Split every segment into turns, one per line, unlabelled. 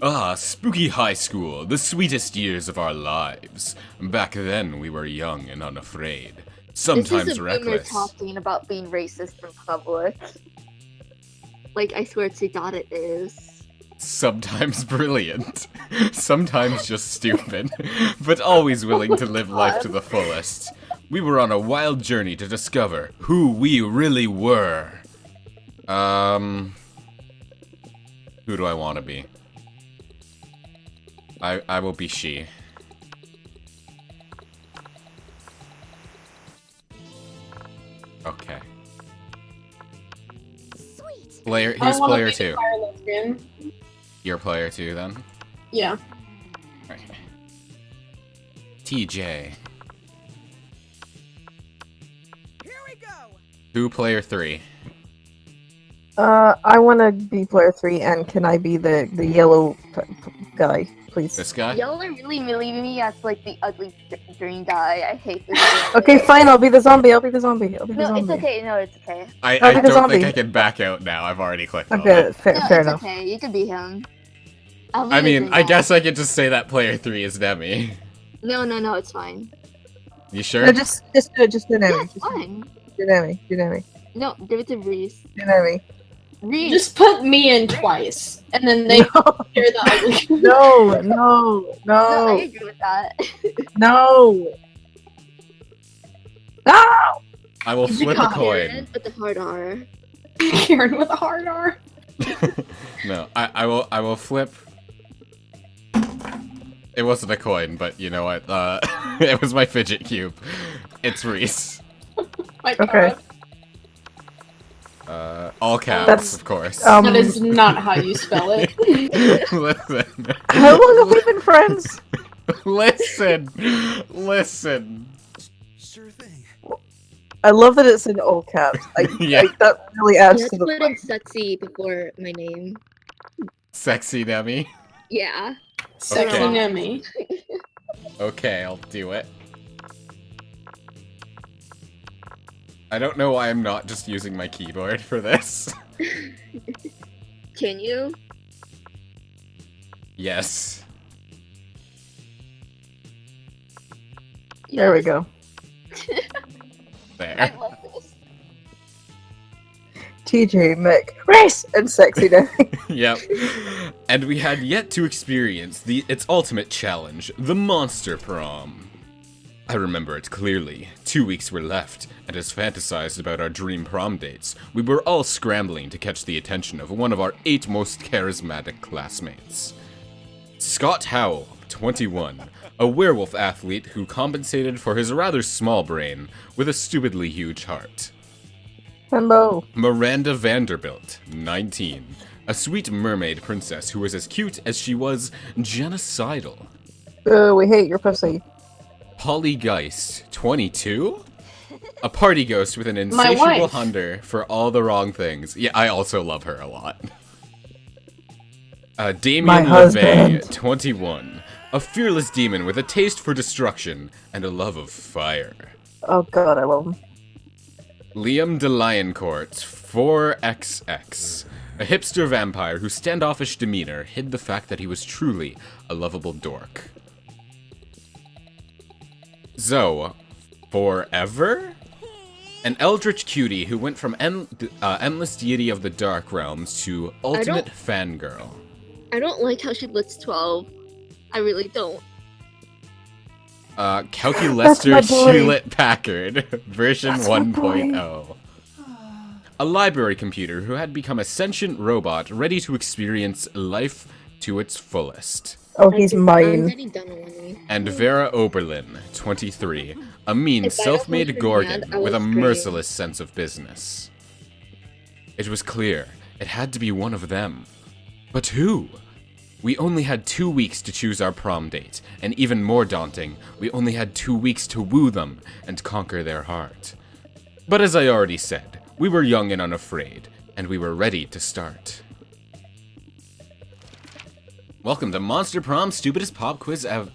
Ah, spooky high school, the sweetest years of our lives. Back then, we were young and unafraid.
This is
Sometimes
a boomer
reckless.
talking about being racist in public. Like, I swear to God it is.
Sometimes brilliant. Sometimes just stupid. But always willing to live life to the fullest. We were on a wild journey to discover who we really were. Who do I want to be? I will be she. Okay.
Sweet.
Player,
I
who's
wanna
player
be the
2?
fire lesbian.
You're player 2 then?
Yeah.
Okay. TJ.
Here we go.
Who player 3?
I want to be player 3, and can I be the yellow guy, please?
This guy?
Y'all are really leaving me as like the ugly green guy. I hate this.
Okay, fine. I'll be the zombie. I'll be the zombie. I'll be the
No,
zombie.
it's okay. No, it's okay.
I
I'll be the
don't
zombie.
think I can back out now. I've already clicked on
Okay,
it.
fair,
No,
fair
it's
enough.
okay. You can be him. I'll be
I
the
mean,
green
I
guy.
guess I could just say that player 3 is Nemi.
No, it's fine.
You sure?
No, just do it. Just do
Yeah,
Nemi.
it's fine.
Do Nemi. Do Nemi.
No, give it to Rhys.
Do Nemi.
Rhys.
Just put me in twice, and then they hear the ugly.
No,
No, I
no,
agree with that.
no. No!
I will
Is it
flip a
coherent?
coin.
With the hard R.
Karen with a hard R.
No, I will flip. It wasn't a coin, but you know what? It was my fidget cube. It's Rhys.
My
Okay.
God.
All caps,
That's-
of course.
That is not how you spell it.
Listen.
How long have we been friends?
Listen.
Sure thing.
I love that it's in all caps.
Yeah.
That really
You
adds
have
to
to
the
put in sexy before my name.
Sexy Nemi.
Yeah.
Sexy
Okay.
Nemi.
Okay, I'll do it. I don't know why I'm not just using my keyboard for this.
Can you?
Yes.
There we
Yes.
go.
There.
I love this.
TJ, Mick, Race, and Sexy Nemi.
Yep. And we had yet to experience its ultimate challenge, the Monster Prom. I remember it clearly. 2 weeks were left, and as fantasized about our dream prom dates, we were all scrambling to catch the attention of one of our 8 most charismatic classmates. Scott Howell, 21, a werewolf athlete who compensated for his rather small brain with a stupidly huge heart.
Hello.
Miranda Vanderbilt, 19, a sweet mermaid princess who was as cute as she was genocidal.
We hate your pussy.
Polly Geist, 22, a party ghost with an
My
insatiable
wife.
hunger for all the wrong things. Yeah, I also love her a lot.
My
Damien LeVay,
husband.
21, a fearless demon with a taste for destruction and a love of fire.
Oh god, I love him.
Liam de Lioncourt, 4XX, a hipster vampire whose standoffish demeanor hid the fact that he was truly a lovable dork. Zoe, Forever? An eldritch cutie who went from endless deity of the dark realms to ultimate fangirl.
I don't like how she looks 12. I really don't.
Calculester
That's my boy.
Hewlett Packard, version
That's my
1.0. A library computer who had become a sentient robot ready to experience life to its fullest.
Oh, he's
I'm
mine.
getting done on me.
And Vera Oberlin, 23, a mean,
If I don't
self-made
hold her
Gorgon
hand, I
with a
will scream.
merciless sense of business. It was clear, it had to be one of them. But who? We only had 2 weeks to choose our prom date, and even more daunting, we only had 2 weeks to woo them and conquer their heart. But as I already said, we were young and unafraid, and we were ready to start. Welcome to Monster Prom, stupidest pop quiz ever.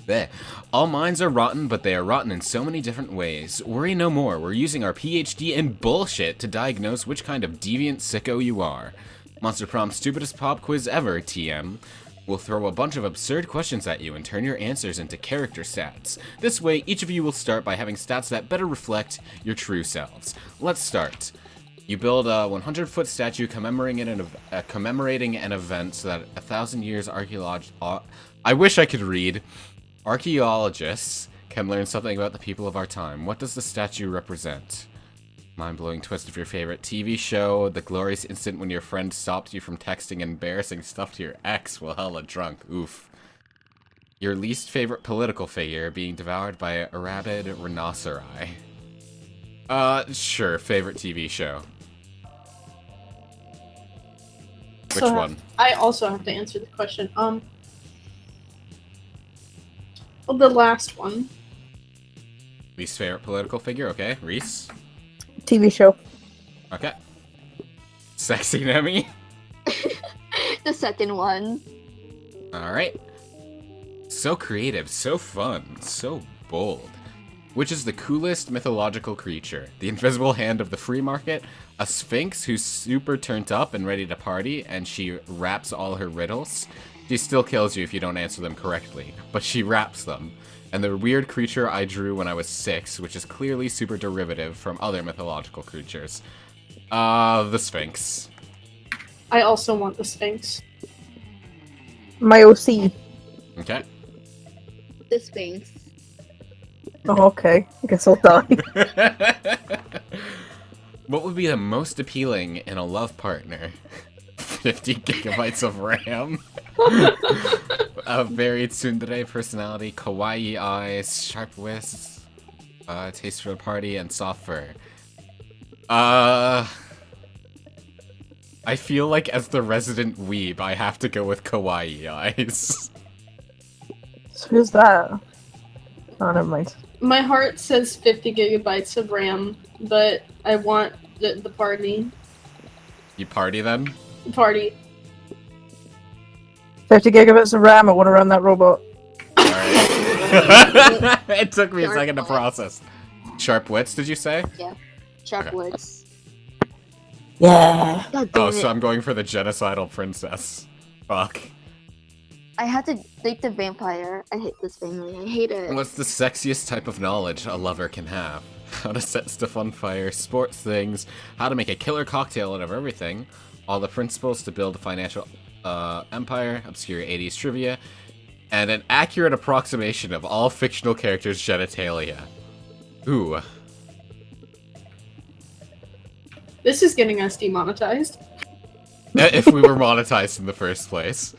Bleh. All minds are rotten, but they are rotten in so many different ways. Worry no more, we're using our PhD in bullshit to diagnose which kind of deviant sicko you are. Monster Prom's stupidest pop quiz ever, TM. We'll throw a bunch of absurd questions at you and turn your answers into character stats. This way, each of you will start by having stats that better reflect your true selves. Let's start. You build a 100-foot statue commemorating an event so that 1,000 years I wish I could read. Archaeologists can learn something about the people of our time. What does the statue represent? Mind-blowing twist of your favorite TV show, the glorious instant when your friend stopped you from texting embarrassing stuff to your ex while hella drunk. Oof. Your least favorite political figure being devoured by a rabid rhinoceri. Sure, favorite TV show. Which one?
I also have to answer the question. The last one.
Least favorite political figure, okay. Rhys?
TV show.
Okay. Sexy Nemi?
The second one.
Alright. So creative, so fun, so bold. Which is the coolest mythological creature? The invisible hand of the free market? A sphinx who's super turned up and ready to party, and she raps all her riddles? She still kills you if you don't answer them correctly, but she raps them. And the weird creature I drew when I was 6, which is clearly super derivative from other mythological creatures. The Sphinx.
I also want the Sphinx.
My OC.
Okay.
The Sphinx.
Oh, okay. I guess I'll die.
What would be the most appealing in a love partner? 50 gigabytes of RAM. A varied tsundere personality, kawaii eyes, sharp wrists, taste for a party, and soft fur. I feel like as the resident weeb, I have to go with kawaii eyes.
So who's that? Oh, never mind.
My heart says 50 gigabytes of RAM, but I want the party.
You party then?
Party.
50 gigabits of RAM, I want to run that robot.
Alright. It took me a
Sharp
second to
wits.
process. Sharp wits, did you say?
Yeah. Sharp
Okay.
woods.
Yeah.
God damn
Oh,
it.
so I'm going for the genocidal princess. Fuck.
I had to date the vampire. I hate this family. I hate it.
What's the sexiest type of knowledge a lover can have? How to set stuff on fire, sports things, how to make a killer cocktail out of everything, all the principles to build a financial empire, obscure 80s trivia, and an accurate approximation of all fictional characters' genitalia. Ooh.
This is getting us demonetized.
If we were monetized in the first place.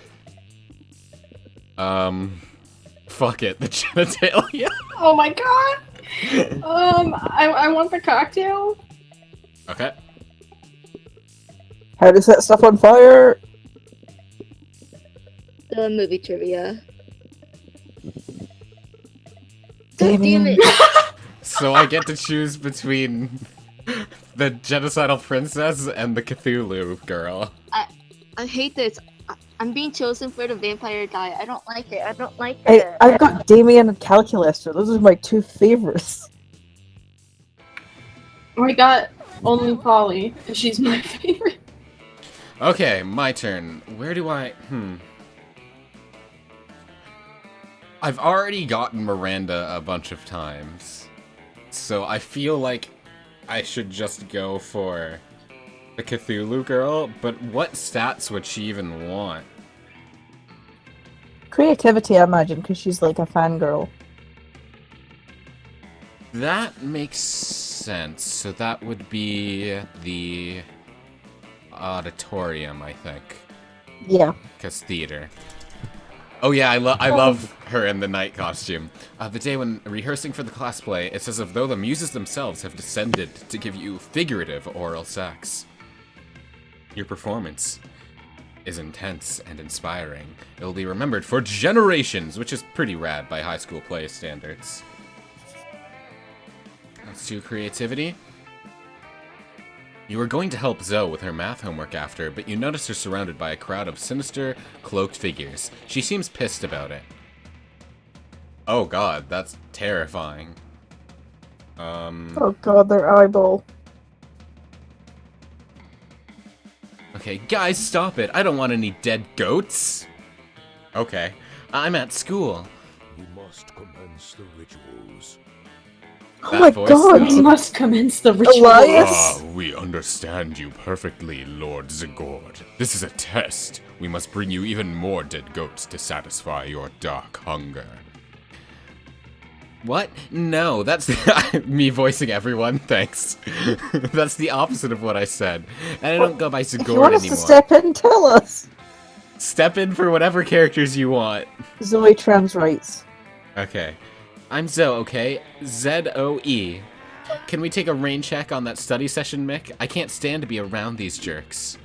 Fuck it, the genitalia.
Oh my god! I want the cocktail.
Okay.
How to set stuff on fire?
The movie trivia.
Damn
God damn
it.
it.
So I get to choose between the genocidal princess and the Cthulhu girl.
I hate this. I'm being chosen for the vampire guy. I don't like it. I don't like it.
Hey, I've got Damien and Calculus, so those are my two favorites.
I got only Polly, and she's my favorite.
Okay, my turn. Where do I... I've already gotten Miranda a bunch of times. So I feel like I should just go for the Cthulhu girl, but what stats would she even want?
Creativity, I imagine, because she's like a fangirl.
That makes sense. So that would be the auditorium, I think.
Yeah.
Because theater. Oh yeah, I love her in the night costume. The day when rehearsing for the class play, it's as though the muses themselves have descended to give you figurative oral sex. Your performance is intense and inspiring. It will be remembered for generations, which is pretty rad by high school play standards. Let's do creativity. You are going to help Zoe with her math homework after, but you notice her surrounded by a crowd of sinister, cloaked figures. She seems pissed about it. Oh god, that's terrifying.
Oh god, their eyeball.
Okay, guys, stop it. I don't want any dead goats. Okay, I'm at school.
You must commence the rituals.
Oh
That
my
voice,
god!
We
though.
must commence the ritual.
Elias!
We understand you perfectly, Lord Zagord. This is a test. We must bring you even more dead goats to satisfy your dark hunger. What? No, that's me voicing everyone, thanks. That's the opposite of what I said. And I don't go by
If you
Zagord
want us
anymore.
to step in, tell us!
Step in for whatever characters you want.
Zoe trans rights.
Okay. I'm Zoe, okay? Z-O-E. Can we take a rain check on that study session, Mick? I can't stand to be around these jerks.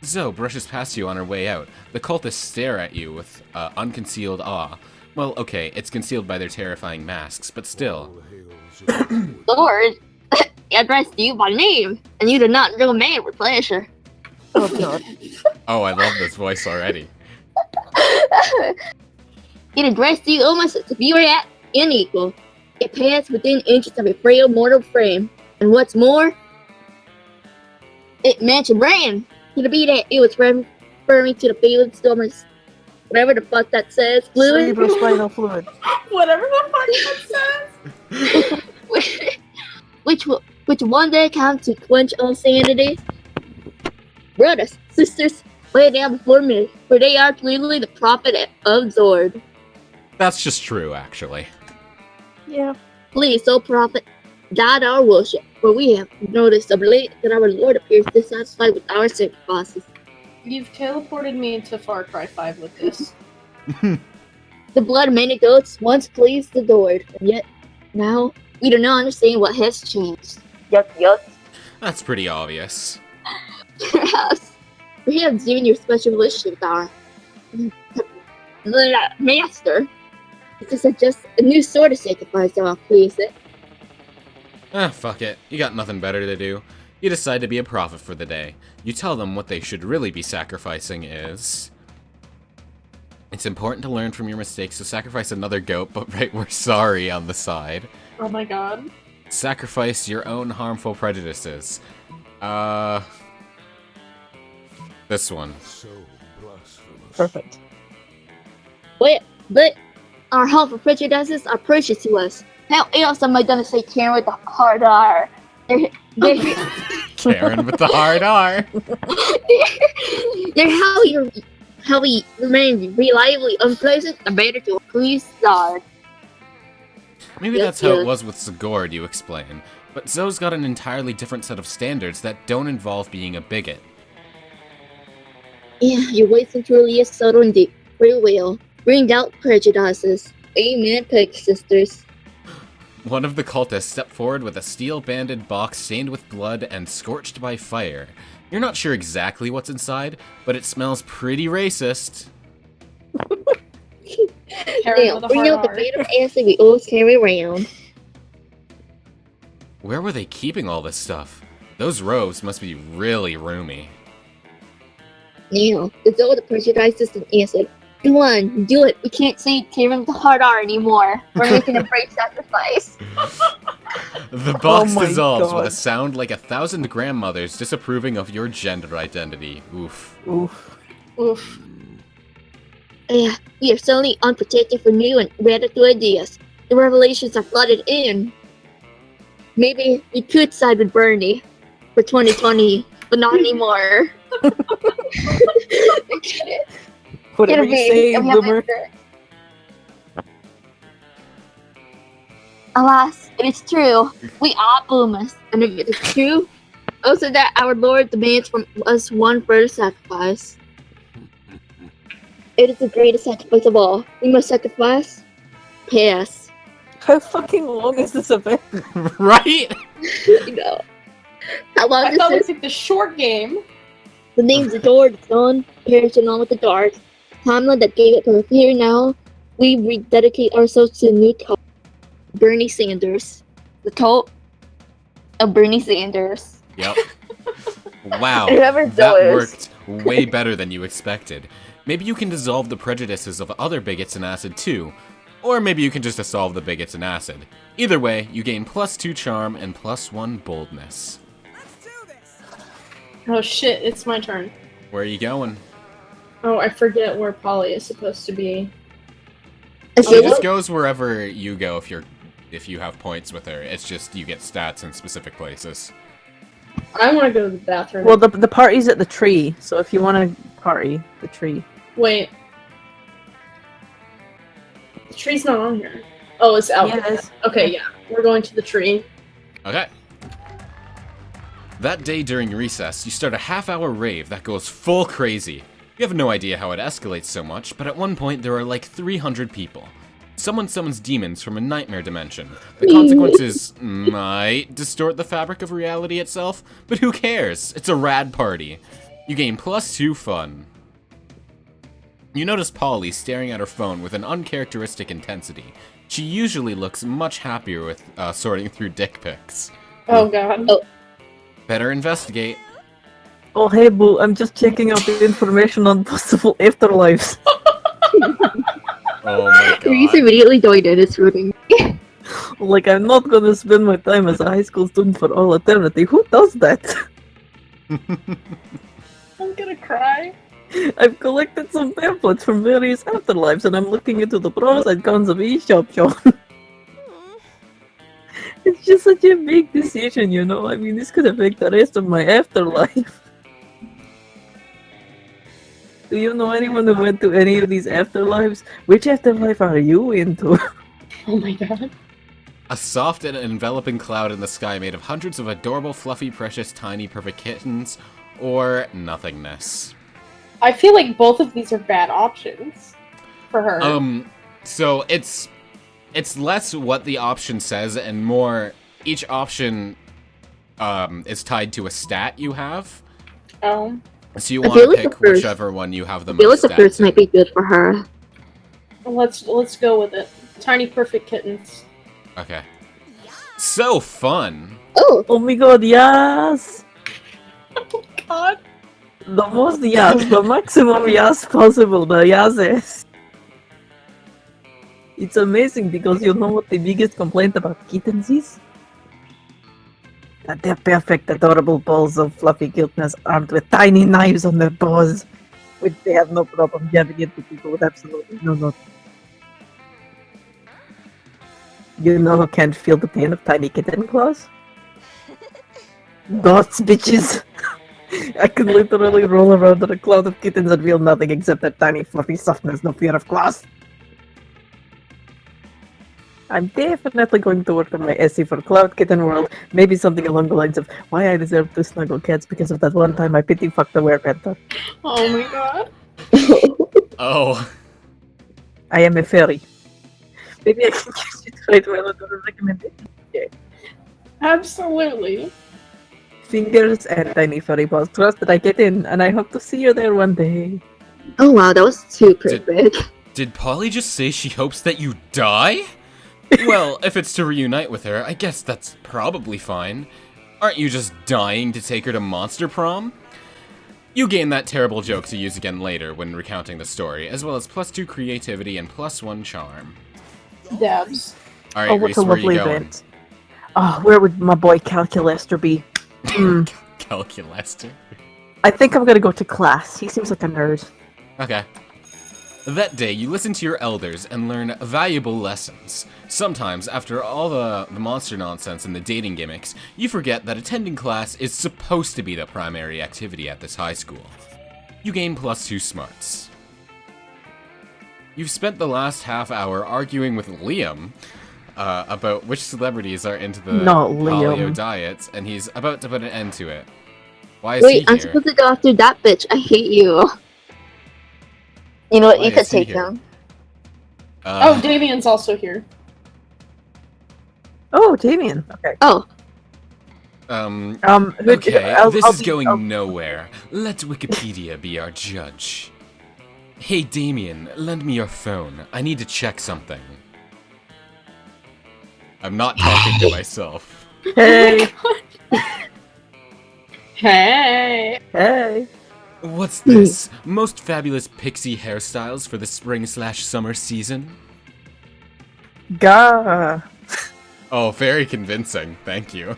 Zoe brushes past you on her way out. The cultists stare at you with unconcealed awe. Well, okay, it's concealed by their terrifying masks, but still.
All hail Zagord.
Lord, I addressed you by name, and you did not do me with pleasure.
Oh god.
Oh, I love this voice already.
It addressed you almost as if you were at unequal. It passed within inches of a frail mortal frame, and what's more, it mentioned brain. Could it be that it was referring to the fluid stormers, whatever the fuck that says, fluid?
Cerebrospinal fluid.
Whatever the fuck that says.
which one day comes to quench all sanity? Brothers, sisters, lay down before me, for they are clearly the prophet of Zord.
That's just true, actually.
Yeah.
Please, O prophet, guide our worship, for we have noticed of late that our Lord appears dissatisfied with our sacrifices.
You've teleported me into Far Cry 5 with this.
The blood of many goats once pleased the Lord, and yet now we do not understand what has changed. Yuck.
That's pretty obvious.
Perhaps even your special relationship with our master. This is just a new sort of sacrifice, so I'll please it.
Ah, fuck it. You got nothing better to do. You decide to be a prophet for the day. You tell them what they should really be sacrificing is... It's important to learn from your mistakes, so sacrifice another goat, but write "we're sorry" on the side.
Oh my god.
Sacrifice your own harmful prejudices. This one.
So blasphemous.
Perfect.
But our harmful prejudices are precious to us. How else am I gonna say Karen with the hard R? They're
Karen with the hard R.
they're how we remain reliably unpleasant and better to please God.
Maybe
Yes,
that's how
yes.
it was with Zagord, you explain. But Zoe's got an entirely different set of standards that don't involve being a bigot.
Yeah, your wisdom truly is subtle and deep. Free will. Bring out prejudices. Amen, pig sisters.
One of the cultists stepped forward with a steel-banded box stained with blood and scorched by fire. You're not sure exactly what's inside, but it smells pretty racist.
Karen
Now,
with a
bring out
hard
the
R.
bit of acid we always carry around.
Where were they keeping all this stuff? Those robes must be really roomy.
Now, dissolve the prejudices in acid. Come on, do it. We can't say Karen with the hard R anymore. We're making a brave sacrifice.
The box
Oh my
dissolves with
God.
a sound like 1,000 grandmothers disapproving of your gender identity. Oof.
Oof.
Oof.
Yeah, we are suddenly unprotected for new and radical ideas. The revelations are flooded in. Maybe we could side with Bernie for 2020, but not anymore.
Whatever you say, boomer.
Alas, it is true. We are boomers, and if it is true, also that our Lord demands from us one further sacrifice. It is the greatest sacrifice of all. We must sacrifice. Pass.
How fucking long is this event?
Right?
You know. How long
I
is
thought we
this?
took the short game.
The name's adored, son, perishing on with the dark. Timeline that gave it birth. Here now, we rededicate ourselves to the new cult, Bernie Sanders. The cult of Bernie Sanders.
Yep. Wow,
Whoever
that
Zoe is.
worked way better than you expected. Maybe you can dissolve the prejudices of other bigots in acid too. Or maybe you can just dissolve the bigots in acid. Either way, you gain +2 charm and +1 boldness.
Let's do this.
Oh shit, it's my turn.
Where are you going?
Oh, I forget where Polly is supposed to be.
She
So
just
what?
goes wherever you go if you have points with her. It's just you get stats in specific places.
I want to go to the bathroom.
Well, the party's at the tree, so if you want to party, the tree.
Wait. The tree's not on here. Oh, it's out there.
Yes.
Okay, yeah. We're going to the tree.
Okay. That day during recess, you start a half-hour rave that goes full crazy. You have no idea how it escalates so much, but at one point there are like 300 people. Someone summons demons from a nightmare dimension. The consequences might distort the fabric of reality itself, but who cares? It's a rad party. You gain +2 fun. You notice Polly staring at her phone with an uncharacteristic intensity. She usually looks much happier with sorting through dick pics.
Oh, God.
Oh.
Better investigate.
Oh, hey, boo, I'm just checking out the information on possible afterlives.
Oh my
Rhys
god.
immediately joined in. It's rooting.
Like, I'm not gonna spend my time as a high school student for all eternity. Who does that?
I'm gonna cry.
I've collected some pamphlets from various afterlives, and I'm looking into the pros and cons of each option. It's just such a big decision, you know? I mean, this could affect the rest of my afterlife. Do you know anyone who went to any of these afterlives? Which afterlife are you into?
Oh my god.
A soft and enveloping cloud in the sky made of hundreds of adorable, fluffy, precious, tiny, perfect kittens, or nothingness.
I feel like both of these are bad options for her.
So it's less what the option says and more each option is tied to a stat you have.
Oh.
So you
I
want
feel
to
like the
pick
first-
whichever one you have the
I feel like
most
the first
stats in.
might be good for her.
Let's go with it. Tiny perfect kittens.
Okay. So fun.
Oh,
Oh my god, yes!
Oh god.
The most yes, the maximum yes possible, the yeses. It's amazing because you know what the biggest complaint about kittens is? That they're perfect, adorable balls of fluffy cuteness armed with tiny knives on their paws, which they have no problem jabbing into people with absolutely no notice. You know who can't feel the pain of tiny kitten claws? Ghosts, bitches! I can literally roll around in a cloud of kittens and feel nothing except that tiny fluffy softness, no fear of claws. I'm definitely going to work on my essay for Cloud Kitten World. Maybe something along the lines of why I deserve to snuggle cats because of that one time I pity fucked a werepanther.
Oh my god.
Oh.
I am a fairy. Maybe I can use it to write my little recommendation.
Absolutely.
Fingers and tiny furry paws. Trust that I get in, and I hope to see you there one day.
oh wow, that was too perfect.
Did Polly just say she hopes that you die? Well, if it's to reunite with her, I guess that's probably fine. Aren't you just dying to take her to Monster Prom? You gain that terrible joke to use again later when recounting the story, as well as +2 creativity and +1 charm.
Dabs.
Alright,
Oh, what
Rhys,
a
where are you
lovely
going?
event. Oh, where would my boy Calculester be?
Calculester.
I think I'm gonna go to class. He seems like a nerd.
Okay. That day, you listen to your elders and learn valuable lessons. Sometimes, after all the monster nonsense and the dating gimmicks, you forget that attending class is supposed to be the primary activity at this high school. You gain +2 smarts. You've spent the last half hour arguing with Liam about which celebrities are into the
Not
paleo
Liam.
diets, and he's about to put an end to it. Why is
Wait,
he
I'm
here?
supposed to go after that bitch. I hate you. You know what?
Why
You could
is he
take
here?
him.
Oh, Damien's also here.
Oh, Damien. Okay.
Oh,
Okay, this is
be-
going nowhere. Let Wikipedia be our judge. Hey Damien, lend me your phone. I need to check something. I'm not talking to myself.
Hey,
Hey.
hey.
What's this? Most fabulous pixie hairstyles for the spring/summer season?
Gah.
Oh, very convincing. Thank you.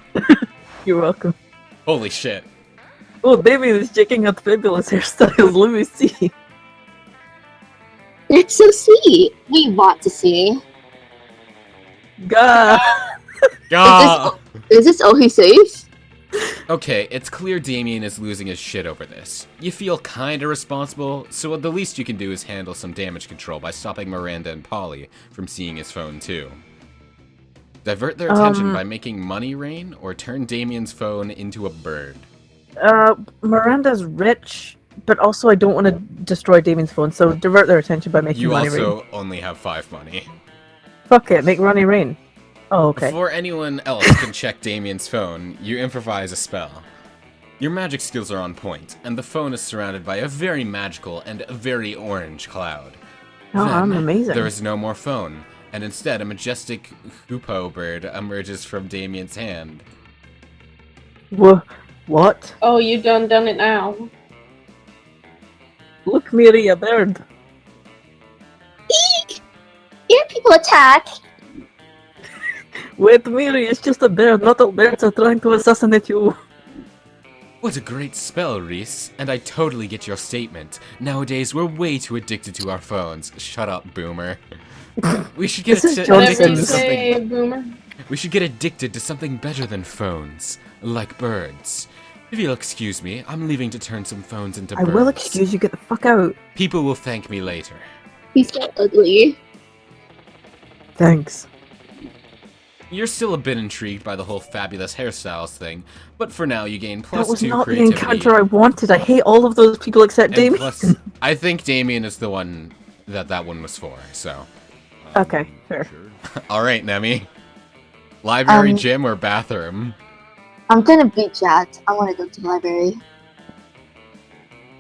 You're welcome.
Holy shit.
Oh, Damien is checking out fabulous hairstyles. Let me see.
That's so sweet. We want to see.
God.
Ah!
Is this all he says?
Okay, it's clear Damien is losing his shit over this. You feel kinda responsible, so the least you can do is handle some damage control by stopping Miranda and Polly from seeing his phone too. Divert their attention by making money rain, or turn Damien's phone into a bird.
Miranda's rich, but also I don't want to destroy Damien's phone, so divert their attention by making
You
money
also
rain.
only have 5 money.
Fuck it, make money rain. Oh, okay.
Before anyone else can check Damien's phone, you improvise a spell. Your magic skills are on point, and the phone is surrounded by a very magical and very orange cloud.
Oh, I'm amazing.
There is no more phone, and instead a majestic hoopoe bird emerges from Damien's hand.
What?
Oh, you done it now.
Look, Miri, a bird.
Eek! Here people attack.
Wait, Miri, it's just a bird. Not all birds are trying to assassinate you.
What a great spell, Rhys, and I totally get your statement. Nowadays, we're way too addicted to our phones. Shut up, boomer. We should get
This is
Whatever
addicted
you
to
Johnson's.
say,
something.
boomer.
We should get addicted to something better than phones, like birds. If you'll excuse me, I'm leaving to turn some phones into
I
birds.
will excuse you, get the fuck out.
People will thank me later.
He's so ugly.
Thanks.
You're still a bit intrigued by the whole fabulous hairstyles thing, but for now you gain
That
plus
was
2
not the
creativity.
encounter I wanted. I hate all of those people except
and
Damien.
plus, I think Damien is the one that one was for, so.
Okay, fair.
Alright, Nemi. Library,
Um,
gym, or bathroom?
I'm gonna be jacked. I wanna go to the library.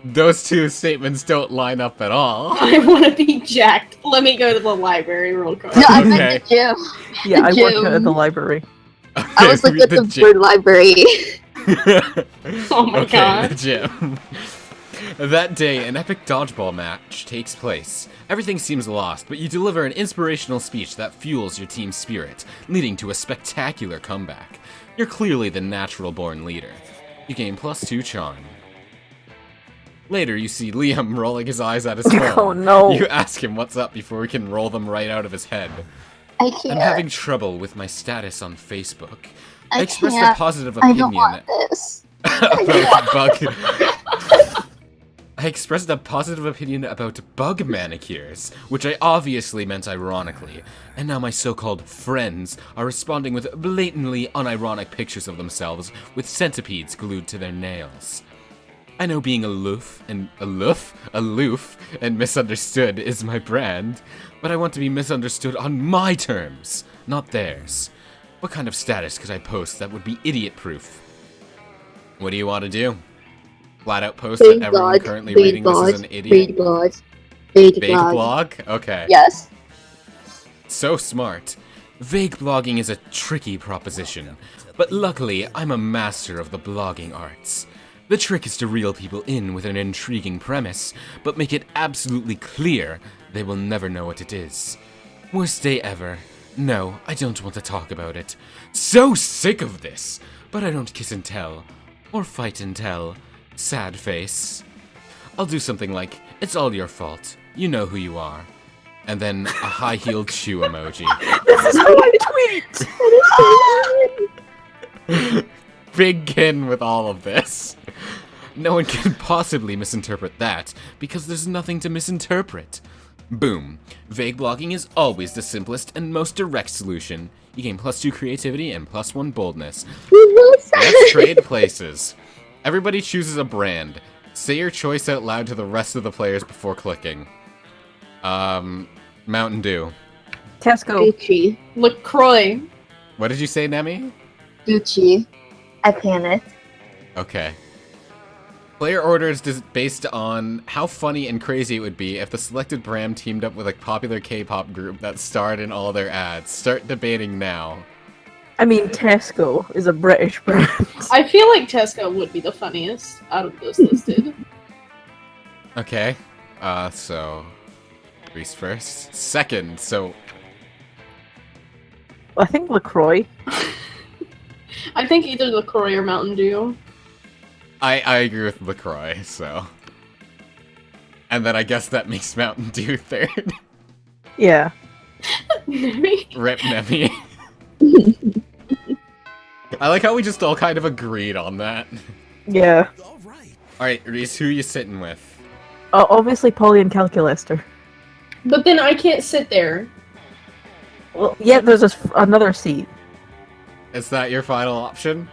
Those two statements don't line up at all.
I want to be jacked. Let me go to the library real quick.
No, I
Okay.
meant the gym.
Yeah, I work
gym.
at the library.
I was looking at the
gym.
word library.
Oh my
Okay,
god.
the gym. That day, an epic dodgeball match takes place. Everything seems lost, but you deliver an inspirational speech that fuels your team's spirit, leading to a spectacular comeback. You're clearly the natural-born leader. You gain plus 2 charm. Later, you see Liam rolling his eyes at his phone.
Oh no.
You ask him what's up before he can roll them right out of his head.
I
I'm
can't.
having trouble with my status on Facebook. I
I
expressed a
can't.
positive
I don't
opinion
want this.
about bug. I expressed a positive opinion about bug manicures, which I obviously meant ironically, and now my so-called friends are responding with blatantly unironic pictures of themselves with centipedes glued to their nails. I know being aloof and misunderstood is my brand, but I want to be misunderstood on my terms, not theirs. What kind of status could I post that would be idiot-proof? What do you want to do? Flat out post that
Big
everyone
blog.
currently
Big
reading this
blog.
is an idiot?
Big blog. Big
Vague
blog.
blog? Okay.
Yes.
So smart. Vague blogging is a tricky proposition, but luckily I'm a master of the blogging arts. The trick is to reel people in with an intriguing premise, but make it absolutely clear they will never know what it is. Worst day ever. No, I don't want to talk about it. So sick of this! But I don't kiss and tell. Or fight and tell. Sad face. I'll do something like, it's all your fault. You know who you are. And then a high-heeled shoe emoji.
This is how I tweet!
Begin with all of this. No one can possibly misinterpret that, because there's nothing to misinterpret. Boom. Vague blogging is always the simplest and most direct solution. You gain plus 2 creativity and plus 1 boldness. Let's trade places. Everybody chooses a brand. Say your choice out loud to the rest of the players before clicking. Mountain Dew.
Tesco.
Gucci.
LaCroix.
What did you say, Nemi?
Gucci. I panicked.
Okay. Player orders based on how funny and crazy it would be if the selected brand teamed up with a popular K-pop group that starred in all their ads. Start debating now.
I mean, Tesco is a British brand.
I feel like Tesco would be the funniest out of those listed.
Okay. So... Rhys first. Second, so...
I think LaCroix.
I think either LaCroix or Mountain Dew.
I agree with LaCroix, so. And then I guess that makes Mountain Dew third.
Yeah.
Nemi?
Rip Nemi. I like how we just all kind of agreed on that.
Yeah.
Alright, Rhys, who you sitting with?
Obviously, Polly and Calculester.
But then I can't sit there.
Well, yeah, there's another seat.
Is that your final option?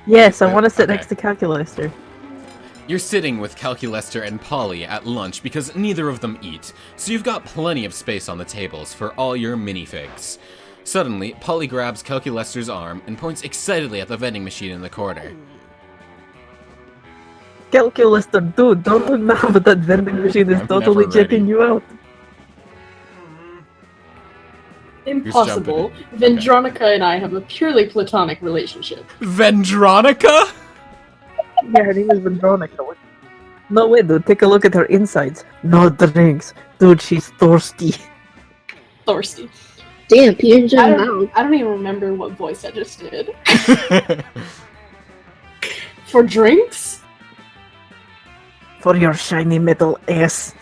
Yes, I want to sit
Okay.
next to Calculester.
You're sitting with Calculester and Polly at lunch because neither of them eat, so you've got plenty of space on the tables for all your minifigs. Suddenly, Polly grabs Calculester's arm and points excitedly at the vending machine in the corner.
Calculester, dude, don't look now, but that vending machine is
I'm
totally
never ready.
checking you out.
Impossible.
jumping
Vendronica and I have a purely platonic relationship.
Vendronica?
Yeah, her name is Vendronica. No way, dude, take a look at her insides. No drinks. Dude, she's thirsty.
Thirsty.
Damn, Peter's
I
in
don't, I don't even remember what voice I just did. For drinks?
For your shiny metal ass.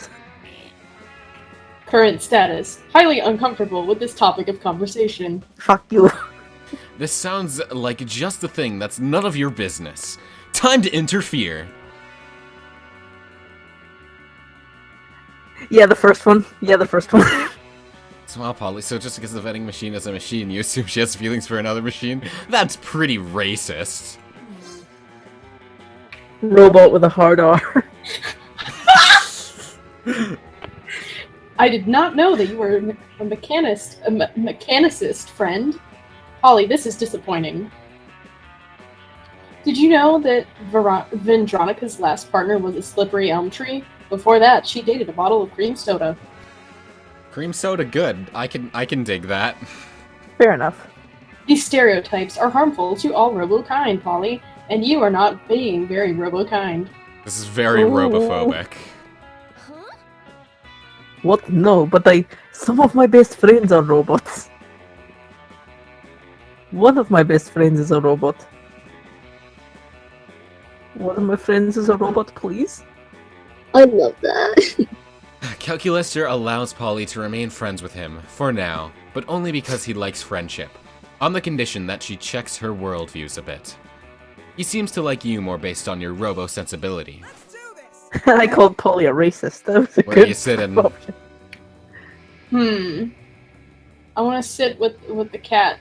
Current status. Highly uncomfortable with this topic of conversation.
Fuck you.
This sounds like just the thing that's none of your business. Time to interfere.
Yeah, the first one. Yeah, the first one.
Wow, Polly, so just because the vending machine is a machine, you assume she has feelings for another machine? That's pretty racist.
Robot with a hard R.
I did not know that you were a mechanicist, friend. Holly, this is disappointing. Did you know that Vendronica's last partner was a slippery elm tree? Before that, she dated a bottle of cream soda.
Cream soda, good. I can dig that.
Fair enough.
These stereotypes are harmful to all robo-kind, Polly, and you are not being very robo-kind.
This is very
Ooh.
robophobic.
What? No, but some of my best friends are robots. One of my best friends is a robot. One of my friends is a robot, please?
I love that.
Calculester allows Polly to remain friends with him, for now, but only because he likes friendship, on the condition that she checks her worldviews a bit. He seems to like you more based on your robo-sensibility.
I called Polly a racist. That was a
Where
good
you sitting?
option.
I want to sit with the cat.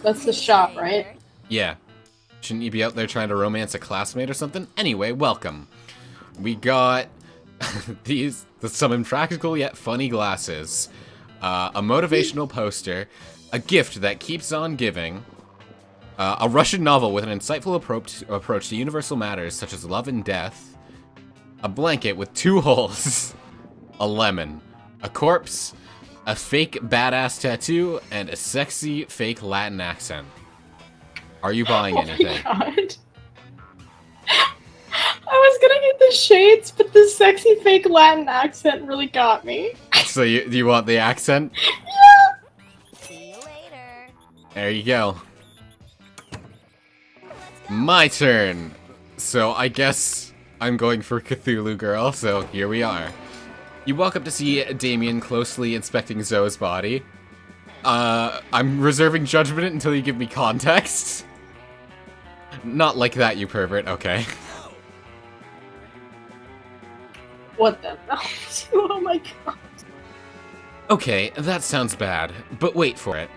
That's the shop, right?
Yeah. Shouldn't you be out there trying to romance a classmate or something? Anyway, welcome. We got some impractical yet funny glasses, a motivational poster, a gift that keeps on giving, a Russian novel with an insightful approach to universal matters such as love and death, a blanket with 2 holes, a lemon, a corpse, a fake badass tattoo, and a sexy fake Latin accent. Are you buying anything?
Oh my god. I was gonna get the shades, but the sexy fake Latin accent really got me.
So you want the accent?
Yeah!
See you later.
There you go. My turn. So I guess I'm going for Cthulhu Girl, so here we are. You walk up to see Damien closely inspecting Zoe's body. I'm reserving judgment until you give me context. Not like that, you pervert. Okay.
What the hell? Oh my god.
Okay, that sounds bad, but wait for it.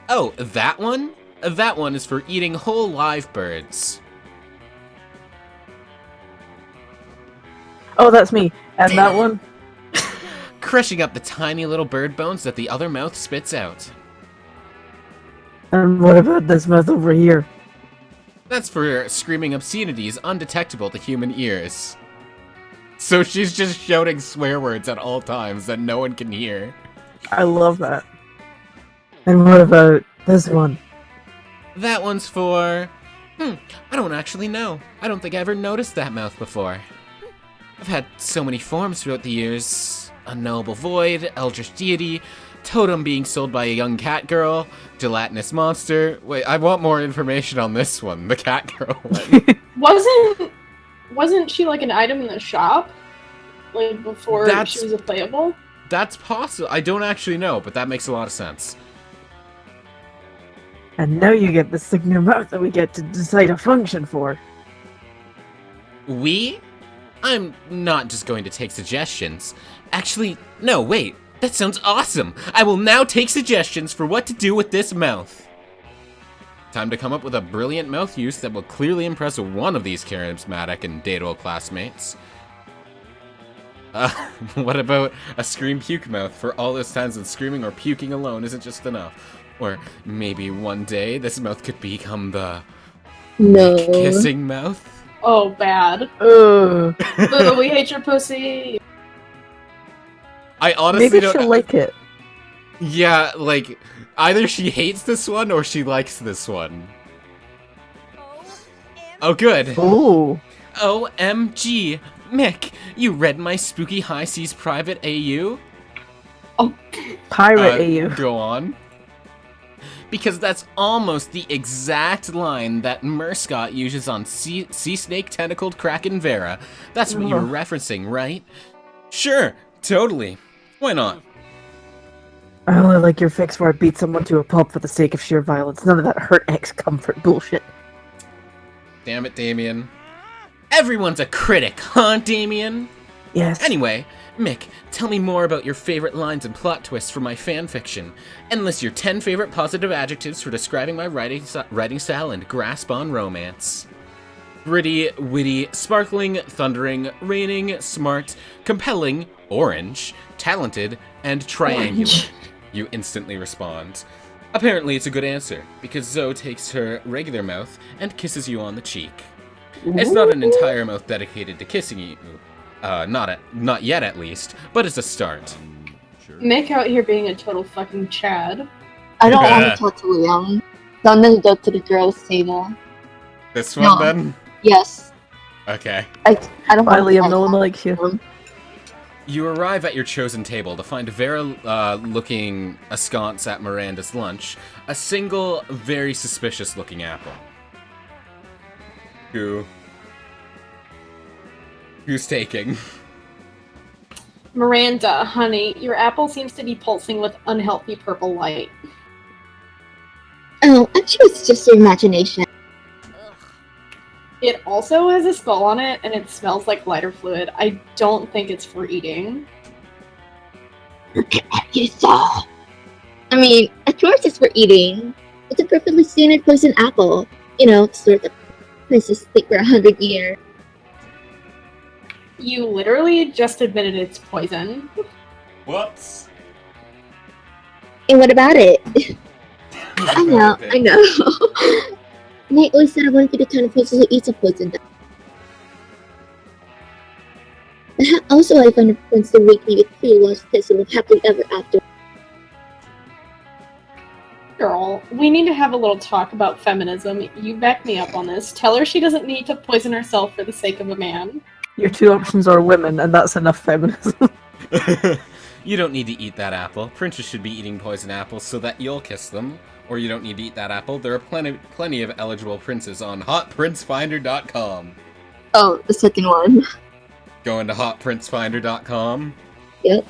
Oh, that one? That one is for eating whole live birds.
Oh, that's me. And that one?
Crushing up the tiny little bird bones that the other mouth spits out.
And what about this mouth over here?
That's for screaming obscenities undetectable to human ears. So she's just shouting swear words at all times that no one can hear.
I love that. And what about this one?
That one's for... I don't actually know. I don't think I ever noticed that mouth before. I've had so many forms throughout the years. Unknowable void, eldritch deity, totem being sold by a young cat girl, gelatinous monster. Wait, I want more information on this one. The cat girl one.
Wasn't she like an item in the shop? Like before
That's-
she was a playable?
That's possible. I don't actually know, but that makes a lot of sense.
And now you get the signal mouth that we get to decide a function for.
I'm not just going to take suggestions. Actually, no, wait. That sounds awesome. I will now take suggestions for what to do with this mouth. Time to come up with a brilliant mouth use that will clearly impress one of these charismatic and dateable classmates. What about a scream puke mouth for all those times when screaming or puking alone isn't just enough? Or maybe one day this mouth could become the
No.
kissing mouth?
Oh, bad.
Ugh.
Ooh, we hate your pussy.
I honestly
Maybe
don't...
she'll like it.
Yeah, like, either she hates this one or she likes this one. Oh, good.
Ooh.
OMG. Mick, you read my spooky high seas private AU?
Pirate AU.
Go on. Because that's almost the exact line that Merscott uses on sea snake tentacled Kraken Vera. That's what you were referencing, right? Sure, totally. Why not?
I only like your fix where I beat someone to a pulp for the sake of sheer violence. None of that hurt X comfort bullshit.
Damn it, Damien. Everyone's a critic, huh, Damien?
Yes.
Anyway, Mick, tell me more about your favorite lines and plot twists for my fanfiction, and list your 10 favorite positive adjectives for describing my writing style and grasp on romance. Gritty, witty, sparkling, thundering, raining, smart, compelling, orange, talented, and triangular. You instantly respond. Apparently it's a good answer, because Zoe takes her regular mouth and kisses you on the cheek. It's not an entire mouth dedicated to kissing you, not yet at least, but it's a start.
Mick out here being a total fucking Chad.
I don't want to talk to Liam. So I'm gonna go to the girls' table.
This one,
No.
then?
Yes.
Okay.
I don't
Bye,
want
Liam. No one likes you.
You arrive at your chosen table to find Vera looking askance at Miranda's lunch, a single, very suspicious-looking apple. Who's taking?
Miranda, honey, your apple seems to be pulsing with unhealthy purple light.
Oh, I'm sure it's just your imagination.
It also has a skull on it, and it smells like lighter fluid. I don't think it's for eating.
You saw. I mean, of course it's for eating. It's a perfectly standard poison apple. You know, sort of princess stick for 100 years.
You literally just admitted it's poison.
Whoops.
And what about it? I know. And I always said I wanted to be the kind of person who eats a poison dog. But also I find a friends to wake me with two lost kiss and live happily ever after.
Girl, we need to have a little talk about feminism. You back me up on this. Tell her she doesn't need to poison herself for the sake of a man.
Your two options are women, and that's enough feminism.
You don't need to eat that apple. Princes should be eating poison apples so that you'll kiss them. Or you don't need to eat that apple. There are plenty of eligible princes on hotprincefinder.com.
Oh, the second one.
Going to hotprincefinder.com.
Yep.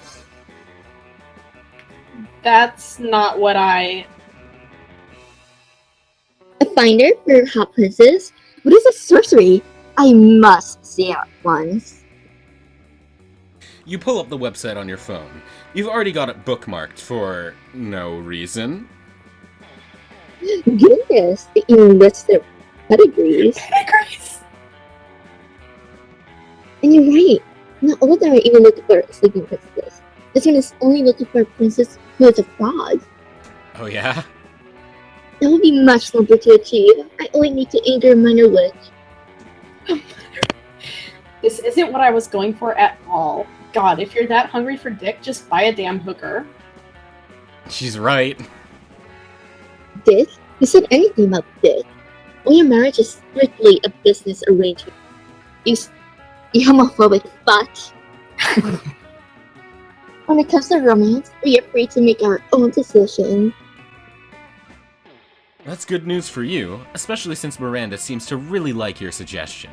That's not what I...
A finder for hot princes? What is a sorcery? I must see it once.
You pull up the website on your phone. You've already got it bookmarked for no reason.
Goodness, they even list their pedigrees. And you're right. Not all of them are even looking for a sleeping princess. This one is only looking for a princess who is a frog.
Oh yeah?
That would be much simpler to achieve. I only need to anger a minor witch.
This isn't what I was going for at all. God, if you're that hungry for dick, just buy a damn hooker.
She's right.
Dick? Who said anything about dick? Your marriage is strictly a business arrangement. You homophobic fuck. When it comes to romance, we are free to make our own decisions.
That's good news for you, especially since Miranda seems to really like your suggestion.